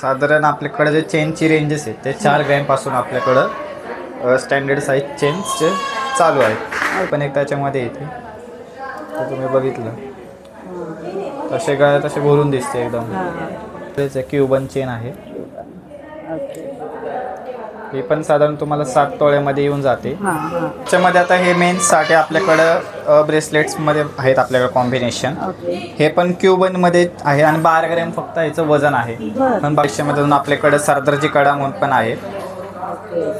साधारण आपल्याकडे जे चेनची रेंजेस आहेत ते 4 ग्रॅम पासून आपल्याकडं स्टँडर्ड साईज चेन्सचे चालू आहेत. पण एक त्याच्यामध्ये येते तर तुम्ही बघितलं तसे काय तसे भरून दिसते एकदम. तेच क्युबन चेन आहे. हे पण साधारण तुम्हाला 7 तोळ्यामध्ये येऊन जाते. त्याच्यामध्ये आता हे मेन्ससाठी आपल्याकडं ब्रेसलेट्समध्ये आहेत आपल्याकडे कॉम्बिनेशन. हे पण क्युबनमध्ये आहे आणि 12 ग्रॅम फक्त ह्याचं वजन आहे. पण 2200 आपल्याकडे सरदारजी कडा म्हणून पण आहे.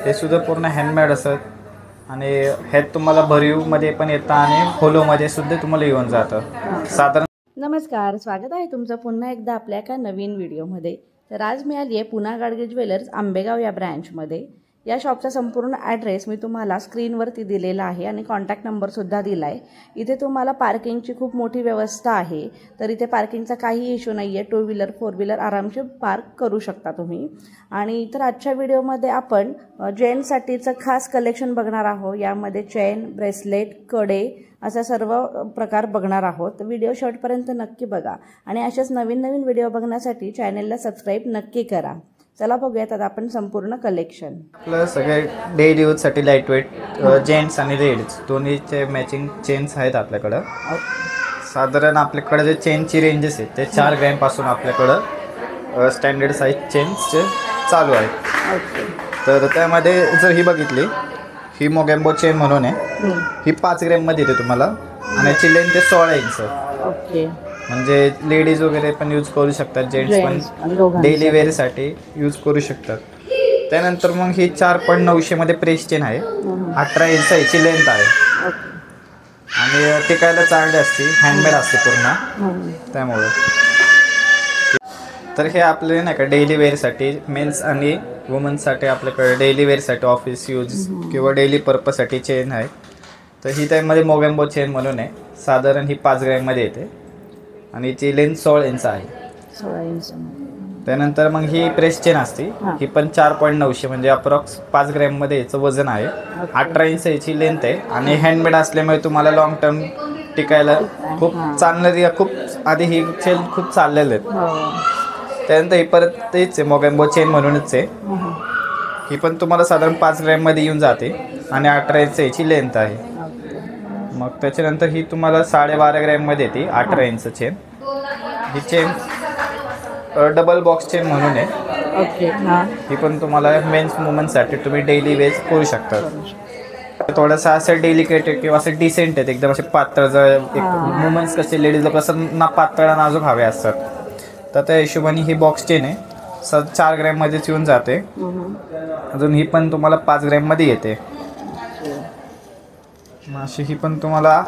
हे सुद्धा पूर्ण हँडमेड असत आणि ह्यात तुम्हाला भरीवमध्ये पण येतं आणि होलोमध्ये सुद्धा तुम्हाला येऊन जातं साधारण. नमस्कार, स्वागत आहे तुमचं पुन्हा एकदा आपल्या एका नवीन व्हिडिओमध्ये. तर आज मी आली आहे पुन्हा गाडगे ज्वेलर्स आंबेगाव या ब्रँचमध्ये. या शॉपचा संपूर्ण ॲड्रेस मी तुम्हाला स्क्रीनवरती दिलेला आहे आणि कॉन्टॅक्ट नंबरसुद्धा दिला आहे. इथे तुम्हाला पार्किंगची खूप मोठी व्यवस्था आहे, तर इथे पार्किंगचा काही इश्यू नाही आहे. 2 व्हीलर 4 व्हीलर आरामशीर पार्क करू शकता तुम्ही. आणि तर आजच्या व्हिडिओमध्ये आपण जेंट्ससाठीचं खास कलेक्शन बघणार आहोत. यामध्ये चेन, ब्रेसलेट, कडे असा सर्व प्रकार बघणार आहोत. व्हिडिओ शेवटपर्यंत नक्की बघा आणि अशाच नवीन नवीन व्हिडिओ बघण्यासाठी चॅनलला सबस्क्राईब नक्की करा. चला बघूयात आता आपण संपूर्ण कलेक्शन. प्लस सगळे डेली यूजसाठी लाईट वेट जेंट्स आणि लेडीज दोन्हीचे मॅचिंग चेन्स आहेत आपल्याकडं. साधारण आपल्याकडे जे चेनची रेंजेस आहेत ते 4 ग्रॅम पासून आपल्याकडं स्टँडर्ड साईज चेन्सचे चालू आहेत. तर त्यामध्ये जर ही बघितली, ही मोगॅम्बो चेन म्हणून आहे. ही 5 ग्रॅममध्ये येते तुम्हाला आणि याची लेंथ आहे 16 इंच. म्हणजे लेडीज वगैरे पण यूज करू शकतात, जेंट्स पण डेली वेअरसाठी यूज करू शकतात. त्यानंतर मग ही 4.900 मध्ये प्रेस चेन आहे. 18 इंच याची लेंथ आहे आणि टिकायला चांगली असते, हँडमेड असते पूर्ण त्यामुळं. तर हे आपले नाही का डेली वेअरसाठी मेन्स आणि वुमन्ससाठी आपल्याकडे डेली वेअरसाठी ऑफिस यूज किंवा डेली पर्पजसाठी चेन आहे. तर ही त्यामध्ये मोगॅम्बो चेन म्हणून आहे. साधारण ही 5 ग्रॅममध्ये येते आणि हिची लेंथ 16 इंच आहे. 16 इंच. त्यानंतर मग ही प्रेस चेन असते. ही पण 4.900 म्हणजे अप्रॉक्स 5 ग्रॅममध्ये याचं वजन आहे. 18 इंच याची लेंथ आहे आणि हँडमेड असल्यामुळे तुम्हाला लॉंग टर्म टिकायला खूप चांगलं. खूप आधी ही चेन खूप चाललेले आहेत. त्यानंतर ही परत तेच आहे मोगॅम्बो चेन म्हणूनच आहे. ही पण तुम्हाला साधारण 5 ग्रॅममध्ये येऊन जाते आणि 18 इंच याची लेंथ आहे. मग त्याच्यानंतर ही तुम्हाला 12.5 ग्रॅममध्ये येते 18 इंच चेन. ही चेन डबल बॉक्स चेन म्हणून आहे. ही पण तुम्हाला मेन्स वुमन्ससाठी तुम्ही डेली वेअर करू शकता. थोडंसं असं डेलिकेटेड किंवा असं डिसेंट आहेत एकदम असे पातळ. जर वुमन्स कसे लेडीजला कसं ना पातळ नाजूक हवे असतात, तर त्या हिशोबाने ही बॉक्स चेन आहे. 4 ग्रॅममध्येच येऊन जाते. अजून ही पण तुम्हाला 5 ग्रॅममध्ये येते. अशी ही पण तुम्हाला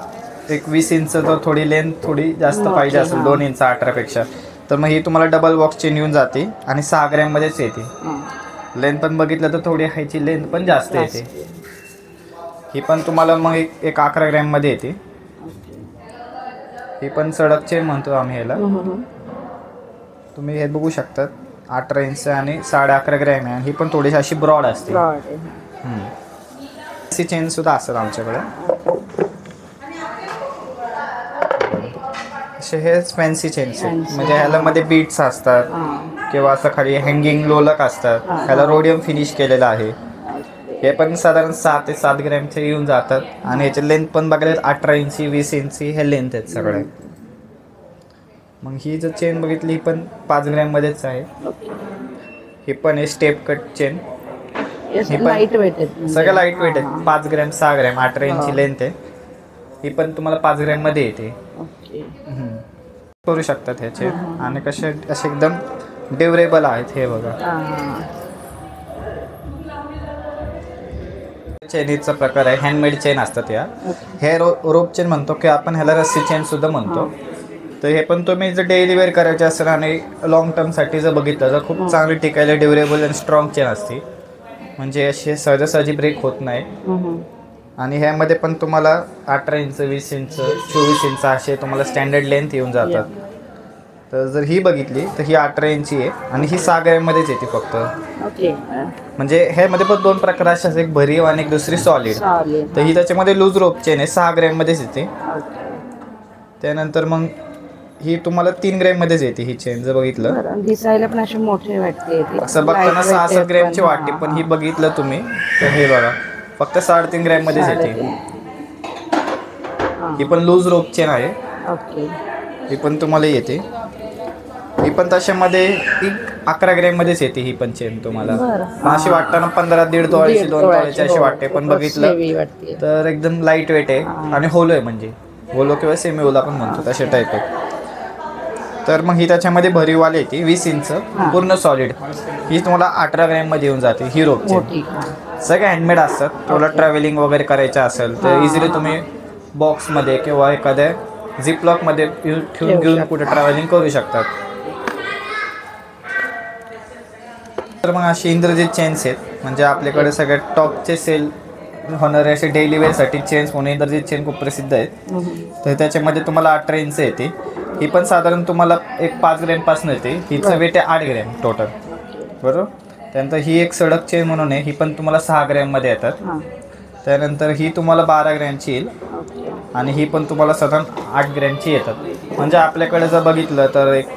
एक 20 इंच तर थोडी लेंथ थोडी जास्त पाहिजे असेल 2 इंच 18 पेक्षा, तर मग ही तुम्हाला डबल बॉक्स चेन येऊन जाते आणि 6 ग्रॅममध्येच येते. लेंथ पण बघितलं तर थोडी ह्याची लेंथ पण जास्त येते. ही पण तुम्हाला मग एक 11 ग्रॅममध्ये येते. ही पण सडक चेन म्हणतो आम्ही ह्याला. तुम्ही हे बघू शकतात 18 इंच आणि 11.5 ग्रॅम आहे. ही पण थोडीशी अशी ब्रॉड असते. अशी चेन सुद्धा असतात आमच्याकडे. असे हे फॅन्सी चेन्स आहेत. म्हणजे ह्याला मध्ये बीट्स असतात किंवा असं खाली हँगिंग लोलक असतात. ह्याला रोडियम फिनिश केलेलं आहे. हे पण साधारण 6 ते 7 ग्रॅमचे येऊन जातात आणि ह्याची लेंथ पण बघायला 18 इंची 20 इंची हे लेंथ आहेत सगळे. मग ही जर चेन बघितली ही पण 5 ग्रॅममध्येच आहे. ही पण आहे step cut chain. Light weight आहे, सगळं लाईट वेट आहे. 5 ग्रॅम 6 ग्रॅम 18 इंची लेंथ आहे. ही पण तुम्हाला 5 ग्रॅममध्ये येते. करू शकतात ह्याचे आणि कसे असे एकदम ड्युरेबल आहेत. हे बघा चेनीचा प्रकार आहे. हँडमेड चेन असतात या. हे रोप चेन म्हणतो की आपण ह्याला रस्सी चेन सुद्धा म्हणतो. तर हे पण तुम्ही जर डेली वेअर करायचे असेल आणि लॉंग टर्मसाठी जर बघितलं तर खूप चांगली टिकायला ड्युरेबल आणि स्ट्रॉंग चेन असते. म्हणजे अशी सहजासहजी ब्रेक होत नाही. आणि ह्यामध्ये पण तुम्हाला 18 इंच 20 इंच 24 इंच असे तुम्हाला स्टँडर्ड लेंथ येऊन जातात. तर जर ही बघितली तर ही 18 इंची आहे आणि ही 6 ग्रॅममध्येच येते फक्त. म्हणजे ह्यामध्ये पण 2 प्रकार असे, एक भरीव आणि एक दुसरी सॉलिड. तर ही त्याच्यामध्ये लूज रोप चेन आहे, 6 ग्रॅममध्येच येते. त्यानंतर मग ही तुम्हाला 3 ग्रॅम मध्येच येते ही चेन जर बघितलं. बरं, दिसायला पण अशी मोठी वाटते ती. असं बघताना 6-7 ग्रॅमची वाटते, पण ही बघितलं तुम्ही तर हे बघा फक्त 3.5 ग्रॅम मध्येच येते. ही पण लूज रोप चेन आहे. ओके. ही पण तुम्हाला येते. ही पण तशामध्ये 11 ग्रॅम मध्येच येते ही पण चेन तुम्हाला. पण अशी वाटताना 15-1.5 तोळ्याची 2 तोळ्याची अशी वाटते, पण बघितलं तर एकदम लाईट वेट आहे आणि होलो आहे, म्हणजे होलो किंवा सेमी होलो आपण म्हणतो तसे टाईप आहे. तर मग ही त्याच्यामध्ये भरीववाली येते 20 इंच पूर्ण सॉलिड. ही तुम्हाला 18 ग्रॅम मध्ये येऊन जाते. ही रोप चेन सगळे हँडमेड असतात. तुम्हाला ट्रॅव्हलिंग वगैरे करायचं असेल तर इझिली तुम्ही बॉक्समध्ये किंवा एखाद्या झिपलॉकमध्ये ठेवून घेऊन कुठे ट्रॅव्हलिंग करू शकतात. तर मग अशी इंद्रजित चेन्स आहेत, म्हणजे आपल्याकडे सगळ्यात टॉपचे सेल होणारे असे डेली वेअरसाठी चेन्स म्हणून इंद्रजित चेन खूप प्रसिद्ध आहेत. तर त्याच्यामध्ये तुम्हाला 18 इंच येते. ही पण साधारण तुम्हाला एक 5 ग्रॅमपासून येते. हिचं वेट आहे 8 ग्रॅम टोटल, बरोबर. त्यानंतर ही एक सडक चेन म्हणून आहे, ही पण तुम्हाला 6 ग्रॅममध्ये येतात. त्यानंतर ही तुम्हाला 12 ग्रॅमची येईल आणि ही पण तुम्हाला साधारण 8 ग्रॅमची येतात. म्हणजे आपल्याकडे जर बघितलं तर एक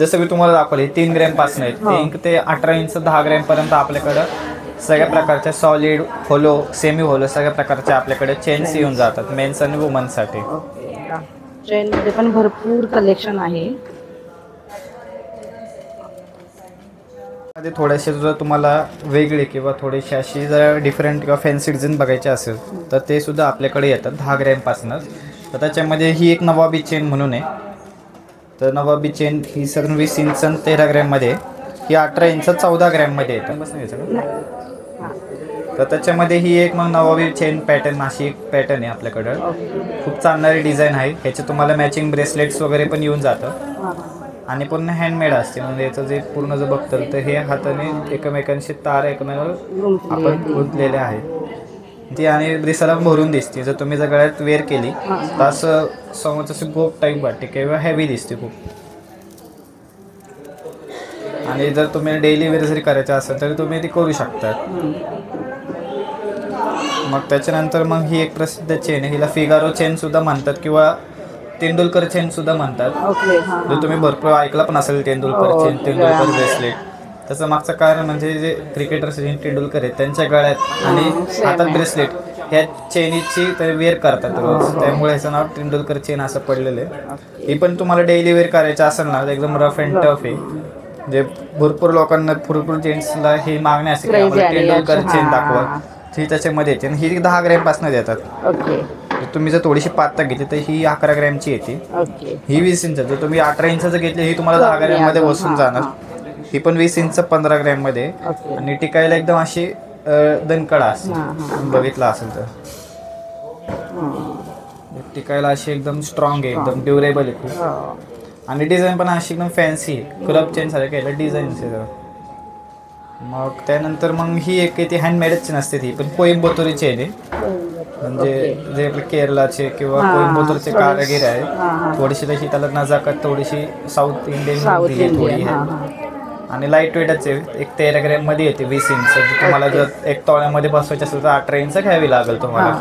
जसं मी तुम्हाला दाखवले 3 ग्रॅमपासून आहेत, 3 ते 18 इंच 10 ग्रॅमपर्यंत आपल्याकडं सगळ्या प्रकारच्या सॉलिड, होलो, सेमी होलो सगळ्या प्रकारच्या आपल्याकडे चेन्स येऊन जातात मेन्स आणि वुमन्ससाठी. चेनमध्ये पण भरपूर कलेक्शन आहे. थोडेसे जर तुम्हाला वेगळे किंवा थोडेसे अशी जर डिफरंट किंवा फॅन्सी डिझाईन बघायचे असेल तर ते सुद्धा आपल्याकडे येतात 10 ग्रॅमपासूनच. तर त्याच्यामध्ये ही एक नवाबी चेन म्हणून आहे. तर नवाबी चेन ही सगळं 20 इंच 13 ग्रॅममध्ये, ही 18 इंच 14 ग्रॅममध्ये येतं. तर त्याच्यामध्ये ही एक मग नवाबी चेन पॅटर्न अशी एक पॅटर्न आहे आपल्याकडं. खूप चालणारी डिझाईन आहे. ह्याचे तुम्हाला मॅचिंग ब्रेसलेट्स वगैरे पण येऊन जातं आणि पूर्ण हँडमेड असते. म्हणजे याचं जे पूर्ण जर बघताल तर हे हाताने एकमेकांशी तार एकमेकांवर आपण गुंतलेले आहेत ती आणि दिसायला भरून दिसते. जर तुम्ही जर गळ्यात वेअर केली तर असं समोर असं गोप टाईप वाटते किंवा हेवी दिसते खूप. आणि जर तुम्ही डेली वेअर जरी करायचं असेल तर तुम्ही ती करू शकता. मग त्याच्यानंतर मग ही एक प्रसिद्ध चेन आहे, हिला फिगारो चेन सुद्धा म्हणतात किंवा तेंडुलकर चेन सुद्धा म्हणतात. जर तुम्ही भरपूर ऐकला पण असेल तेंडुलकर चेन, तेंडुलकर ब्रेसलेट. त्याचं मागचं कारण म्हणजे जे क्रिकेटर सचिन तेंडुलकर आहेत त्यांच्या गळ्यात आणि हातात ब्रेसलेट ह्या चेनीची ते वेअर करतात रोज, त्यामुळे ह्याचं नाव तेंडुलकर चेन असं पडलेलं आहे. ही पण तुम्हाला डेली वेअर करायचं असेल ना एकदम रफ अँड टफ आहे. म्हणजे भरपूर लोकांना भरपूर जेंट्सला ही मागणी असते की आम्हाला तेंडुलकर चेन दाखवा. ही त्याच्यामध्ये येते आणि ही 10 ग्रॅमपासून देतात. तुम्ही जर थोडीशी पातळ घेतली तर ही 11 ग्रॅमची येते. ही 20 इंच. जर तुम्ही 18 इंच घेतली ही तुम्हाला 10 ग्रॅममध्ये बसून जाणार. ही पण 20 इंच 15 ग्रॅममध्ये आणि टिकायला एकदम अशी दणकडा असते बघितला असेल तर. टिकायला अशी एकदम स्ट्रॉंग आहे, एकदम ड्युरेबल आहे खूप. आणि डिझाईन पण अशी एकदम फॅन्सी आहे, क्लब चेन सारखं आहे डिझाईन आहे. मग त्यानंतर मग ही एक ती हँडमेडची नसते, ती पण कोइंबतुरी चेन आहे. म्हणजे जे आपले केरळाचे किंवा कोइंबतूरचे कारागीर आहे थोडीशी तशी त्याला नजाकत थोडीशी साऊथ इंडियन दिली थोडी आहे. आणि लाईट वेटच आहे, एक 13 ग्रॅममध्ये येते 20 इंच. तुम्हाला जर एक तोळ्यामध्ये बसवायचं असेल तर 18 इंच घ्यावी लागेल तुम्हाला.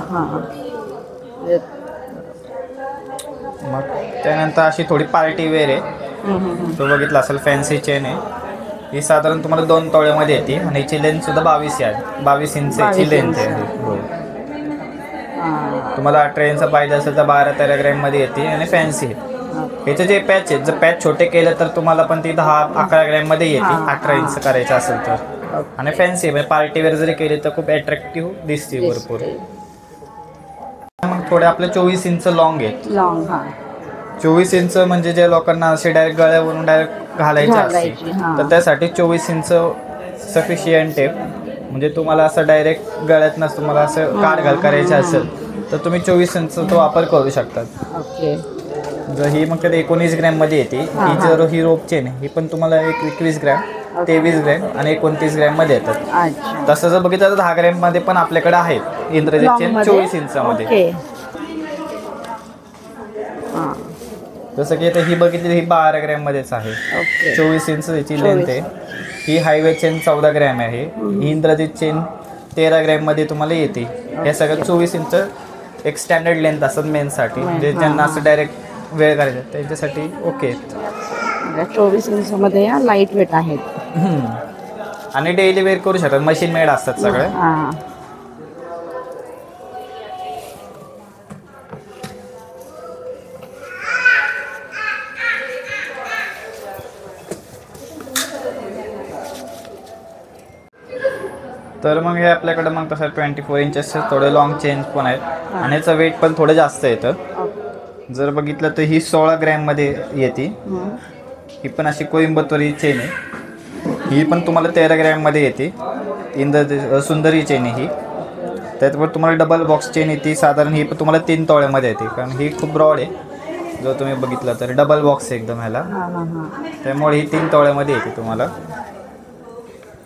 मग त्यानंतर अशी थोडी पार्टी वेअर आहे, तो बघितला असेल फॅन्सी चेन आहे. ही साधारण तुम्हाला 2 तोळ्यामध्ये येते आणि हिची लेंथ सुद्धा 22 आहे, 22 इंचची लेंथ आहे. तुम्हाला 18 इंच पाहिजे असेल तर 12-13 ग्रॅममध्ये येते आणि फॅन्सी आहे. ह्याचे जे पॅच आहेत जर पॅच छोटे केले तर तुम्हाला पण ती 10-11 ग्रॅममध्ये येते 18 इंच करायचं असेल तर. आणि फॅन्सी म्हणजे पार्टी वेअर जरी केली तर खूप अट्रॅक्टिव्ह दिसते भरपूर. मग थोडे आपले 24 इंच लॉंग आहेत. 24 इंच म्हणजे ज्या लोकांना असे डायरेक्ट गळ्यावरून डायरेक्ट घालायचे असते तर त्यासाठी 24 इंच सफिशियंट आहे. म्हणजे तुम्हाला असं डायरेक्ट गळ्यातनंच तुम्हाला असं काढ घाल करायचं असेल तर तुम्ही 24 इंच तो वापर करू शकतात. जर ही मग त्यात 19 ग्रॅममध्ये येते. ही जर ही रोप चेन ही पण तुम्हाला 21 ग्रॅम, 23 ग्रॅम आणि 29 ग्रॅममध्ये येतात. तसं जर बघितलं तर 10 ग्रॅममध्ये पण आपल्याकडे आहेत इंद्रजित चेन 24 इंचामध्ये. जसं की आता ही बघितली ही 12 ग्रॅममध्येच आहे, 24 इंच याची लेंथ आहे. ही हायवे चेन 14 ग्रॅम आहे. ही इंद्रजित चेन 13 ग्रॅममध्ये तुम्हाला येते. हे सगळं 24 इंच एक स्टँडर्ड लेंथ असतात मेन्ससाठी. म्हणजे ज्यांना असं डायरेक्ट वेळ करायचा त्यांच्यासाठी ओके आहेत. 24 इंचमध्ये या लाईट वेट आहेत. आणि डेली वेअर करू शकतात, मशीन मेड असतात सगळे. हां. तर मग हे आपल्याकडे मग तसं 24 इंचेस थोडे लॉंग चेन पण आहेत आणि याचं वेट पण थोडं जास्त येतं. जर बघितलं तर ही 16 ग्रॅममध्ये येते. ही पण अशी कोइंबतुरी चेन आहे. ही पण तुम्हाला 13 ग्रॅममध्ये येते. सुंदरी चेन आहे ही. त्याच्यावर तुम्हाला डबल बॉक्स चेन येते साधारण. ही पण तुम्हाला 3 तोळ्यामध्ये येते कारण ही खूप ब्रॉड आहे. जर तुम्ही बघितलं तर डबल बॉक्स आहे एकदम ह्याला, त्यामुळे ही 3 तोळ्यामध्ये येते तुम्हाला.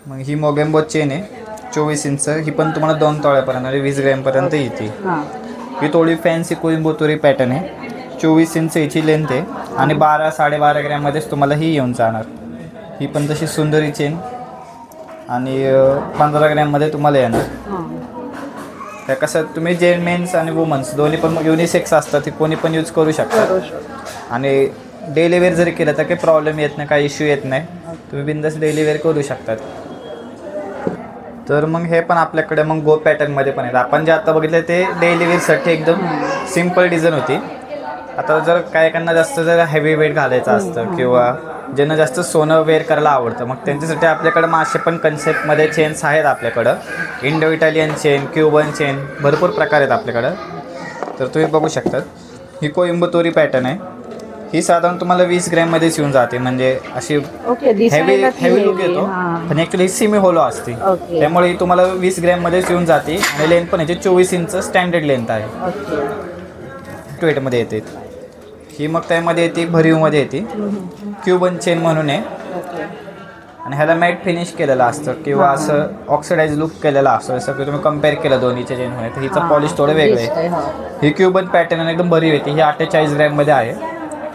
मग ही मोगेम्बो चेन आहे 24 इंच. ही पण तुम्हाला 2 तोळ्यापर्यंत म्हणजे 20 ग्रॅमपर्यंत येते. ही थोडी फॅन्सी कोइंबतुरी पॅटर्न आहे. 24 इंच याची लेंथ आहे आणि 12-12.5 ग्रॅममध्येच तुम्हाला ही येऊन जाणार. ही पण तशी सुंदरी चेन आणि 15 ग्रॅममध्ये तुम्हाला येणार. त्या कसं तुम्ही मेन्स आणि वुमन्स दोन्ही पण युनिसेक्स असतात, ती कोणी पण यूज करू शकता. आणि डेली वेअर जरी केलं तर काही प्रॉब्लेम येत नाही, काही इश्यू येत नाही. तुम्ही बिंदास डेली वेअर करू शकतात. तर मग हे पण आपल्याकडे मग गो पॅटर्नमध्ये पण आहेत. आपण जे आता बघितलं ते डेली वेअरसाठी एकदम सिम्पल डिझाईन होती. आता जर काहीकांना जास्त जर हेवी वेट घालायचं असतं किंवा ज्यांना जास्त सोनं वेअर करायला आवडतं, मग त्यांच्यासाठी आपल्याकडं मासे पण कन्सेप्टमध्ये चेन्स आहेत आपल्याकडं. Indo Italian chain, Cuban chain, भरपूर प्रकार आहेत आपल्याकडं. तर तुम्ही बघू शकतात. ही कोइंबतुरी पॅटर्न आहे. ही साधारण तुम्हाला 20 ग्रॅममध्येच येऊन जाते. म्हणजे अशी हेवी लुक येतो पण ॲक्च्युली ही सिमी होलो असते, त्यामुळे ही तुम्हाला 20 ग्रॅममध्येच येऊन जाते. आणि लेंथ पण याची 24 इंच स्टँडर्ड लेंथ आहे. वेटमध्ये येते ही. मग त्यामध्ये येते भरीवमध्ये येते. क्युबन चेन म्हणून आहे आणि ह्याला मॅट फिनिश केलेलं असतं किंवा असं ऑक्सिडाइज लुक केलेला असतो. जसं की तुम्ही कम्पेअर केलं दोन्हीच्या चेनमध्ये तर हिचं पॉलिश थोडं वेगळं आहे. ही क्युबन पॅटर्न एकदम भरीव येते. ही 48 ग्रॅममध्ये आहे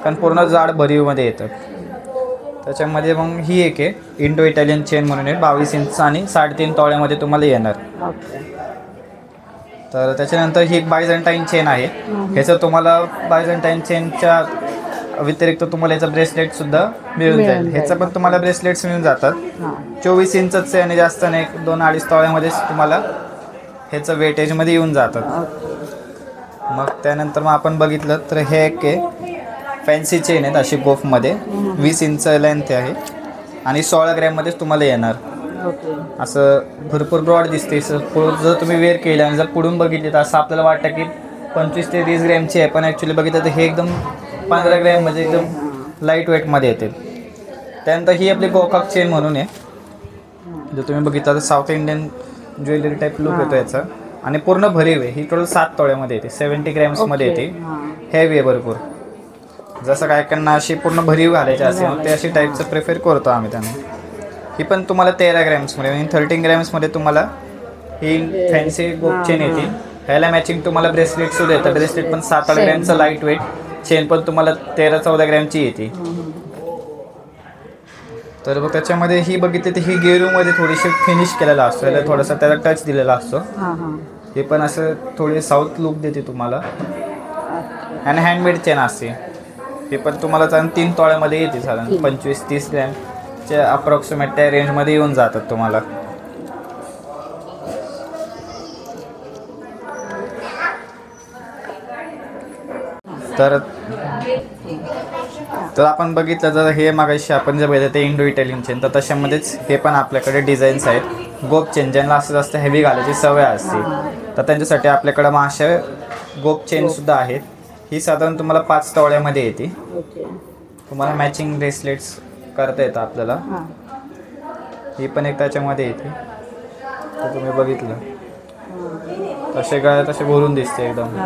कारण पूर्ण जाड भरीवमध्ये येतं. त्याच्यामध्ये मग ही एक आहे इंडो इटालियन चेन म्हणून आहे 22 इंच आणि 3.5 तोळ्यामध्ये तुम्हाला येणार. तर त्याच्यानंतर ही एक बायझंटाईन चेन आहे. ह्याचं तुम्हाला बायझंटाईन चेनच्या व्यतिरिक्त तुम्हाला याचं ब्रेसलेटसुद्धा मिळून जाईल. ह्याचं पण तुम्हाला ब्रेसलेट्स मिळून जातात. 24 इंचच आहे आणि जास्त नाही 2-2.5 तोळ्यामध्येच तुम्हाला ह्याचं वेटेजमध्ये येऊन जातात. मग त्यानंतर मग आपण बघितलं तर हे एक आहे फॅन्सी चेन आहेत अशी गोफमध्ये. 20 इंच लेंथ आहे आणि 16 ग्रॅममध्येच तुम्हाला येणार. असं भरपूर ब्रॉड दिसते. जर तुम्ही वेअर केलं आणि जर पुढून बघितली तर असं आपल्याला वाटतं की 25 ते 30 ग्रॅमची आहे, पण ॲक्च्युली बघितलं तर हे एकदम 15 ग्रॅममध्ये एकदम लाईट वेटमध्ये येते. त्यानंतर ही आपली गोकाक चेन म्हणून आहे. जर तुम्ही बघितलं तर south Indian jewellery type look येतो याचा आणि पूर्ण भरीव आहे. ही टोटल 7 तोळ्यामध्ये येते. 70 ग्रॅम्समध्ये येते. हेवी आहे भरपूर. जसं काहीकांना अशी पूर्ण भरीव घालायची असेल ते अशी टाईपचं प्रिफर करतो आम्ही त्यांना. ही पण तुम्हाला 13 ग्रॅम्समध्ये म्हणजे 13 ग्रॅम्समध्ये तुम्हाला ही फॅन्सी गोप चेन येते. ह्याला मॅचिंग तुम्हाला ब्रेसलेटसुद्धा येतं. ब्रेसलेट पण 7-8 ग्रॅमचं लाईट वेट. चेन पण तुम्हाला 13-14 ग्रॅमची येते. तर मग त्याच्यामध्ये ही बघितली तर ही गेरूमध्ये थोडीशी फिनिश केलेला असतो. त्याला थोडासा त्याला टच दिलेला असतो. हे पण असं थोडी साऊथ लुक देते तुम्हाला. आणि हँडमेड चेन असते. हे पण तुम्हाला 3 तोळ्यामध्ये येते साधारण 25-30 ग्रॅमच्या अप्रॉक्सिमेट त्या रेंजमध्ये येऊन जातात तुम्हाला. तर आपण बघितलं तर हे मागाशी आपण जे बघितलं ते इंडो इटालियन चेन, तर तशामध्येच हे पण आपल्याकडे डिझाईन्स आहेत. गोप चेन ज्यांना असं जास्त हेवी घालायची सवय असते तर त्यांच्यासाठी आपल्याकडं मग अशा गोप चेनसुद्धा आहेत. ही साधारण तुम्हाला 5 तोळ्यामध्ये येते. तुम्हाला मॅचिंग ब्रेसलेट्स करता येतं आपल्याला. ही पण एक त्याच्यामध्ये येते. तर तुम्ही बघितलं तसे गळ्यात तसे भरून दिसते एकदम.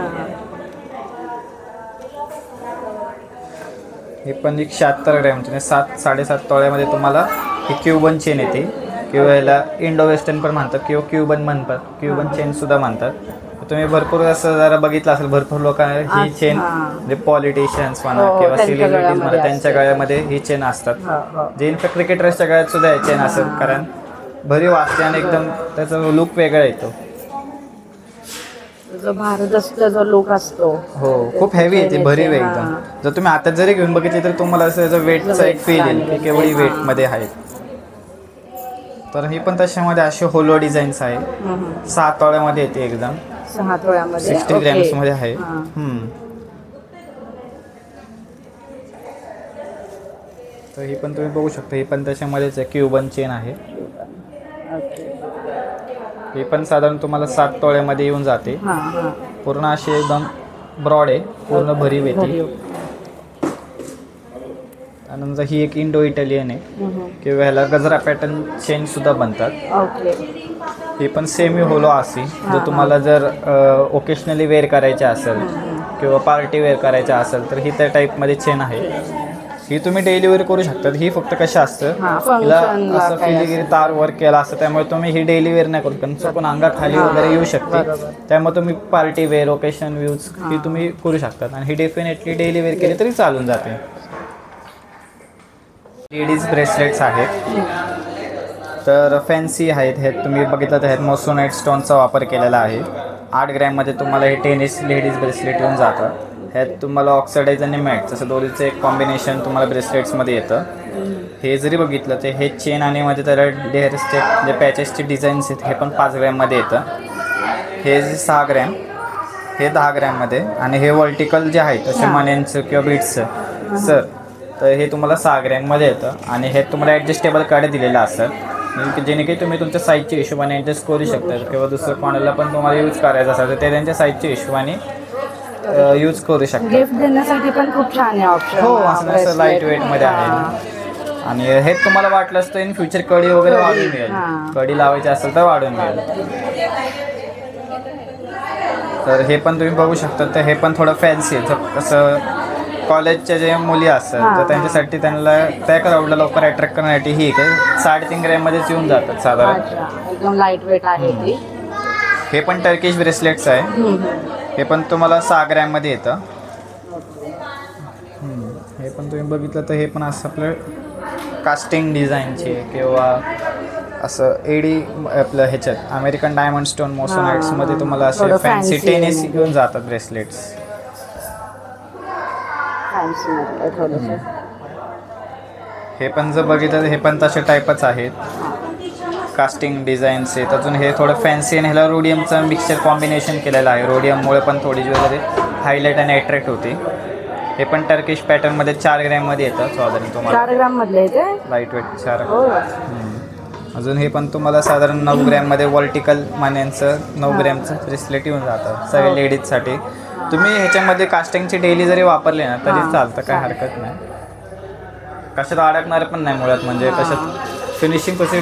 ही पण एक 76 ग्रॅमची म्हणजे 7-7.5 तोळ्यामध्ये तुम्हाला ही क्युबन चेन येते किंवा याला इंडो वेस्टर्न पण म्हणतात किंवा क्युबन म्हणतात. क्युबन चेनसुद्धा म्हणतात. तुम्ही भरपूर असं जरा बघितलं असेल भरपूर लोकांना ही चेन म्हणजे पॉलिटिशियन्स म्हणा किंवा सेलिब्रिटीज म्हणा त्यांच्या गळ्यामध्ये ही चेन असतात. जे इनफॅक्ट क्रिकेटर्सच्या गळ्यात सुद्धा ही चेन असेल कारण भरीव असते आणि एकदम त्याचा लुक वेगळा येतो. जो भारदस्त जो लुक असतो. हो, खूप हेवी आहे, ती भरीव आहे एकदम. जर तुम्ही आता जरी घेऊन बघितली तर तुम्हाला असं याचं वेटचा एक फील येईल की केवढी वेटमध्ये आहे. तर ही पण तशामध्ये अशी होलो डिझाईन्स आहे. 6 तोळ्यामध्ये येते एकदम. 6 तोळ्यामध्ये 60 ग्रॅम्स मध्ये आहे. तर ही पण तुम्ही बघू शकता, ही पण त्याच्यामध्येच आहे, क्युबन चेन आहे. ही पण साधारण तुम्हाला 7 तोळ्यामध्ये येऊन जाते. पूर्ण अशी एकदम ब्रॉड आहे, पूर्ण भरीव येते. त्यानंतर ही एक इंडो इटालियन आहे किंवा ह्याला गजरा पॅटर्न चेन सुद्धा बनतात. ही पण सेमी होलो अशी, जर तुम्हाला जर ओकेशनली वेअर करायचे असेल किंवा पार्टी वेअर करायचे असेल तर ही त्या टाईपमध्ये चेन आहे. ही तुम्ही डेली वेअर करू शकता. ही फक्त कशा असतं, हिला असं फिलिगिरी तार वर्क केला असतं, त्यामुळे तुम्ही ही डेली वेअर नाही करू, कारण चुकून अंगाखाली वगैरे येऊ शकते. त्यामुळे तुम्ही पार्टी वेअर, ओकेशन यूज ही तुम्ही करू शकतात. आणि ही डेफिनेटली डेली वेअर केली तरी चालून जाते. लेडीज ब्रेसलेट्स आहेत, तर फॅन्सी आहेत. हे तुम्ही बघितलं तर ह्यात मोसोनाइट स्टोनचा वापर केलेला आहे. 8 ग्रॅममध्ये तुम्हाला हे टेनिस लेडीज ब्रेसलेट येऊन जातं. ह्यात तुम्हाला ऑक्सिडाईज आणि मॅट जसं दोन्हीचं एक कॉम्बिनेशन तुम्हाला ब्रेसलेट्समध्ये येतं. हे जरी बघितलं तर हे चेन आणि मध्ये त्याला डेअरचे जे पॅचेसचे डिझाईन्स आहेत हे पण 5 ग्रॅममध्ये येतं. हे जे 6 ग्रॅम, हे 10 ग्रॅममध्ये. आणि हे वर्टिकल जे आहेत तसे मण्यांचं किंवा बीट्सचं सर, तर हे तुम्हाला 6 ग्रॅममध्ये येतं. आणि हे तुम्हाला ॲडजस्टेबल कार्ड दिलेलं असतं, जेणे काही तुम्ही तुमच्या साईजच्या हिशोबाने ॲडजस्ट करू शकता. किंवा दुसरं कोणाला पण तुम्हाला यूज करायचं असेल तर ते त्यांच्या साईजच्या हिशोबाने यूज करू शकता. गिफ्ट देण्यासाठी पण खूप छान आहे ऑप्शन. हो, असं लाईट वेटमध्ये आहे. आणि हे तुम्हाला वाटलं असतं इन फ्युचर कडी वगैरे वाढून मिळेल, कडी लावायची असेल तर वाढून मिळेल. तर हे पण तुम्ही बघू शकता. तर हे पण थोडं फॅन्सी आहे. कसं कॉलेजच्या जे मुली असतात तर त्यांच्यासाठी त्यांना त्या क्राऊडला लवकर अट्रॅक्ट करण्यासाठी ही काय 3.5 ग्रॅममध्येच येऊन जातात साधारण. एकदम लाईट वेट आहे ती. हे पण टर्किश ब्रेसलेट्स आहे. हे पण तुम्हाला 6 ग्रॅममध्ये येतं. हे पण तुम्ही बघितलं तर हे पण असं आपलं कास्टिंग डिझाईनचे किंवा असं एडी आपलं ह्याच्यात अमेरिकन डायमंड स्टोन मोसोनाइट्समध्ये तुम्हाला असे फॅन्सी टेनिस घेऊन जातात ब्रेसलेट्स. हे पण जर बघितलं तर हे पण तसे टाईपच आहेत, कास्टिंग डिझाईन्स आहेत. अजून हे थोडं फॅन्सी आणि ह्याला रोडियमचं मिक्सचर कॉम्बिनेशन केलेलं आहे. रोडियममुळे पण थोडी ज्वेलरी हायलाईट आणि अट्रॅक्ट होते. हे पण टर्किश पॅटर्नमध्ये 4 ग्रॅममध्ये येतं साधारण तुम्हाला. 4 ग्रॅममधले येते, लाईट वेट 4. अजून हे पण तुम्हाला साधारण 9 ग्रॅममध्ये वर्टिकल मान्यांचं 9 ग्रॅमचं ब्रेसलेट येऊन जातं सगळ्या लेडीजसाठी. तुम्ही ह्याच्यामध्ये कास्टिंगची डेली जरी वापरले ना तरी चालतं, काय हरकत नाही. कशात अडकणार पण नाही मुळात, म्हणजे कशात फिनिशिंग कशी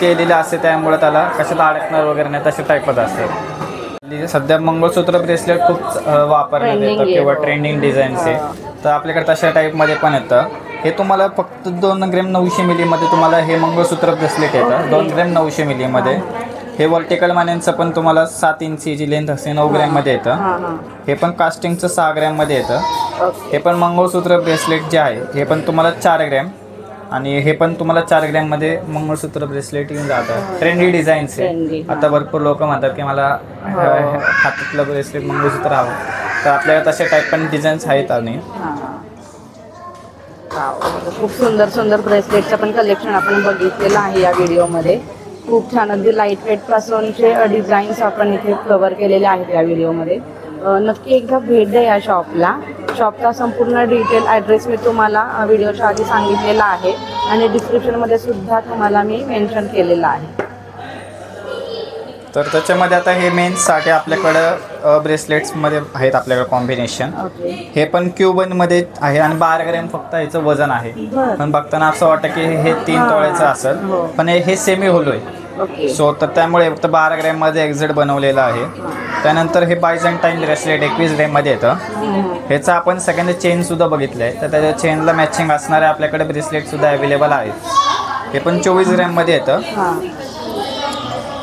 केलेली असते त्यामुळे त्याला कशात अडकणार वगैरे नाही, तशा टाईपच असते. सध्या मंगळसूत्र ब्रेसलेट खूप वापरण्यात येतं किंवा ट्रेंडिंग डिझाईन्स आहे, तर आपल्याकडे तशा टाईपमध्ये पण येतं. हे तुम्हाला फक्त 2 ग्रॅम 900 मिलीमध्ये तुम्हाला हे मंगळसूत्र ब्रेसलेट येतं. 2 ग्रॅम 900 मिलीमध्ये. हे वर्टिकल मान्यांचं पण तुम्हाला 7 इंची जी लेंथ असते 9 ग्रॅममध्ये येतं. हे पण कास्टिंगचं 6 ग्रॅममध्ये येतं. हे पण मंगळसूत्र ब्रेसलेट जे आहे हे पण तुम्हाला 4 ग्रॅम आणि हे पण तुम्हाला 4 ग्रॅममध्ये मंगळसूत्र ब्रेसलेट येऊन जातं. ट्रेंडी डिझाईन्स आहे. आता भरपूर लोक म्हणतात की मला हातातलं ब्रेसलेट मंगळसूत्र हवं, तर आपल्याला तसे टाईप पण डिझाईन्स आहेत. आणि खूप सुंदर सुंदर ब्रेसलेटचं पण कलेक्शन आपण बघितलेलं आहे या व्हिडिओमध्ये. खूप छान अगदी लाईट वेट पासूनचे डिझाईन्स आपण इथे कव्हर केलेले आहेत या व्हिडिओमध्ये. नक्की एकदा भेट द्या या शॉपला. शॉपचा संपूर्ण डिटेल ॲड्रेस मी तुम्हाला व्हिडिओच्या आधी सांगितलेला आहे आणि डिस्क्रिप्शनमध्ये सुद्धा तुम्हाला मी मेन्शन केलेला आहे. तर त्याच्यामध्ये आता हे मेन्ससाठी आपल्याकडं ब्रेसलेट्समध्ये आहेत आपल्याकडे कॉम्बिनेशन. हे पण क्युबनमध्ये आहे आणि 12 ग्रॅम फक्त ह्याचं वजन आहे. पण बघताना असं वाटतं की हे 3 तोळ्याचं असेल, पण हे सेमी होलो आहे. सो तर त्यामुळे फक्त 12 ग्रॅममध्ये एक्झिट बनवलेलं आहे. त्यानंतर हे बायझंटाईन ब्रेसलेट 21 ग्रॅममध्ये येतं. ह्याचं आपण सेकंड चेनसुद्धा बघितलं आहे, तर त्याच्या चेनला मॅचिंग असणारे आपल्याकडे ब्रेसलेटसुद्धा अवेलेबल आहेत. हे पण 24 ग्रॅममध्ये येतं.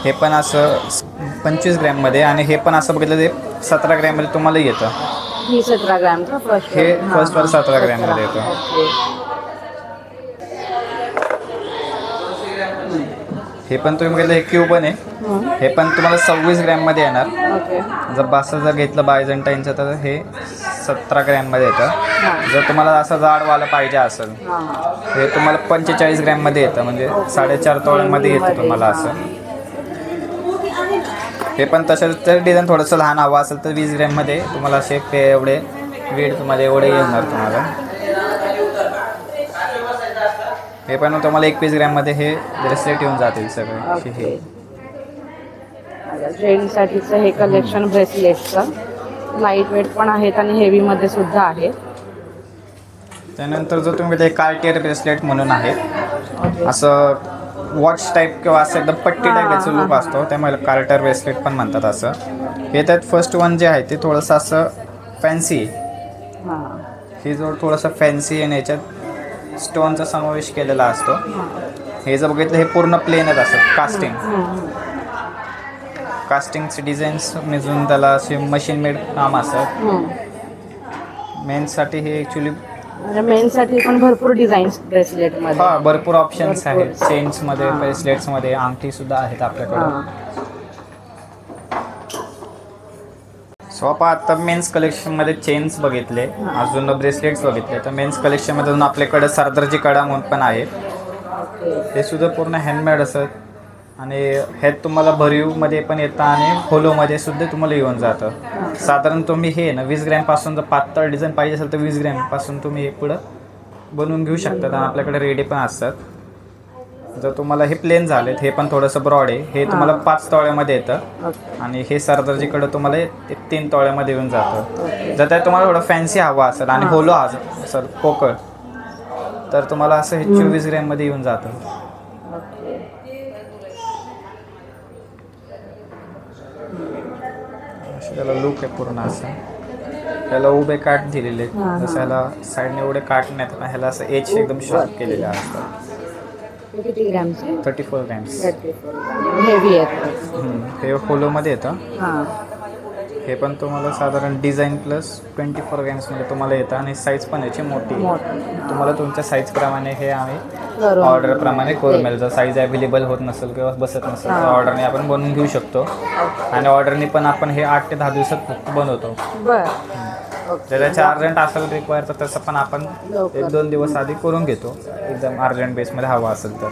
हे पण असं 25 ग्रॅममध्ये आणि हे पण असं बघितलं ते 17 ग्रॅममध्ये तुम्हाला येतं. हे 17 ग्रॅम हे फर्स्टवर 17 ग्रॅममध्ये येतं. हे पण तुम्ही बघितलं हे क्युबन आहे, हे पण तुम्हाला 26 ग्रॅममध्ये येणार. ओके. जर घेतलं बायझंटाईनचं तर हे 17 ग्रॅममध्ये येतं. जर तुम्हाला असं जाडवालं पाहिजे असेल हे तुम्हाला 45 ग्रॅममध्ये येतं, म्हणजे 4.5 तोळ्यामध्ये येतं तुम्हाला असं. हे पण तसंच जर डिझाईन थोडंसं लहान हवं असेल तर 20 ग्रॅममध्ये तुम्हाला असे एवढे वेट तुम्हाला एवढे येणार तुम्हाला. हे पण तुम्हाला 21 ग्रॅममध्ये हे ब्रेसलेट येऊन जातील सगळे. हे जेंट्ससाठीचं हे कलेक्शन ब्रेसलेटचं लाईट वेट पण आहेत आणि हेवीमध्ये सुद्धा आहेत. त्यानंतर जर तुम्ही कार्टियर ब्रेसलेट म्हणून आहे, असं वॉच टाईप किंवा असं एकदम पट्टी टाईप याचा लुक असतो, त्यामुळे कार्टियर ब्रेसलेट पण म्हणतात असं. हे त्यात फर्स्ट वन जे आहे ते थोडंसं असं फॅन्सी, हे जो थोडंसं फॅन्सी आणि याच्यात स्टोनचा समावेश केलेला असतो. हे जर बघितलं हे पूर्ण प्लेनच असतं, कास्टिंगचे डिझाईन्स मिळून त्याला असे मशीन मेड काम असतात. मेन्ससाठी हे ॲक्च्युली मेन्ससाठी पण भरपूर डिझाईन्स ब्रेसलेटमध्ये. हां, भरपूर ऑप्शन्स आहेत. चेन्समध्ये, ब्रेसलेट्समध्ये, अंगठीसुद्धा आहेत आपल्याकडं. सो आपण आता मेन्स कलेक्शनमध्ये चेन्स बघितले, अजून ब्रेसलेट्स बघितले. तर मेन्स कलेक्शनमध्ये अजून आपल्याकडे सरदारजी कडा म्हणून पण आहेत. हे सुद्धा पूर्ण हँडमेड असत आणि हे तुम्हाला भरीवमध्ये पण येतं आणि होलोमध्ये सुद्धा तुम्हाला येऊन जातं. साधारण तुम्ही हे ना 20 ग्रॅमपासून जर पातळ डिझाईन पाहिजे असेल तर 20 ग्रॅमपासून तुम्ही हे पुढं बनवून घेऊ शकतात आणि आपल्याकडे रेडी पण असतात. जर तुम्हाला हे प्लेन झालेत, हे पण थोडंसं ब्रॉड आहे, हे तुम्हाला 5 तोळ्यामध्ये येतं आणि हे सरदारजीकडं तुम्हाला 3 तोळ्यामध्ये येऊन जातं. जर त्यात तुम्हाला थोडं फॅन्सी हवा असेल आणि होलो असेल पोकळ तर तुम्हाला असं हे 24 ग्रॅममध्ये येऊन जातं. त्याला लुक आहे पूर्ण असं. ह्याला उभे काठ दिलेले आहेत, जसं ह्याला साईडने एवढे काठ नाहीत ना, ह्याला असं एज एकदम शॉर्प केलेले असतात. किती ग्रॅमचे? 34 ग्रॅम्स. हेवी आहेत. हे होलोमध्ये येतं. हे पण तुम्हाला साधारण डिझाईन प्लस 24 ग्रॅम्समध्ये तुम्हाला येतं आणि साईज पण याची मोठी. तुम्हाला तुमच्या साईजप्रमाणे हे आम्ही ऑर्डरप्रमाणे करून मिळेल. जर साईज अवेलेबल होत नसेल किंवा बसत नसेल तर ऑर्डरने आपण बनवून घेऊ शकतो आणि ऑर्डरने पण आपण हे 8 ते 10 दिवसात फक्त बनवतो. जर त्याच्या अर्जंट असेल रिक्वायर तर तसं पण आपण 1-2 दिवस आधी करून घेतो, एकदम अर्जंट बेसमध्ये हवं असेल तर.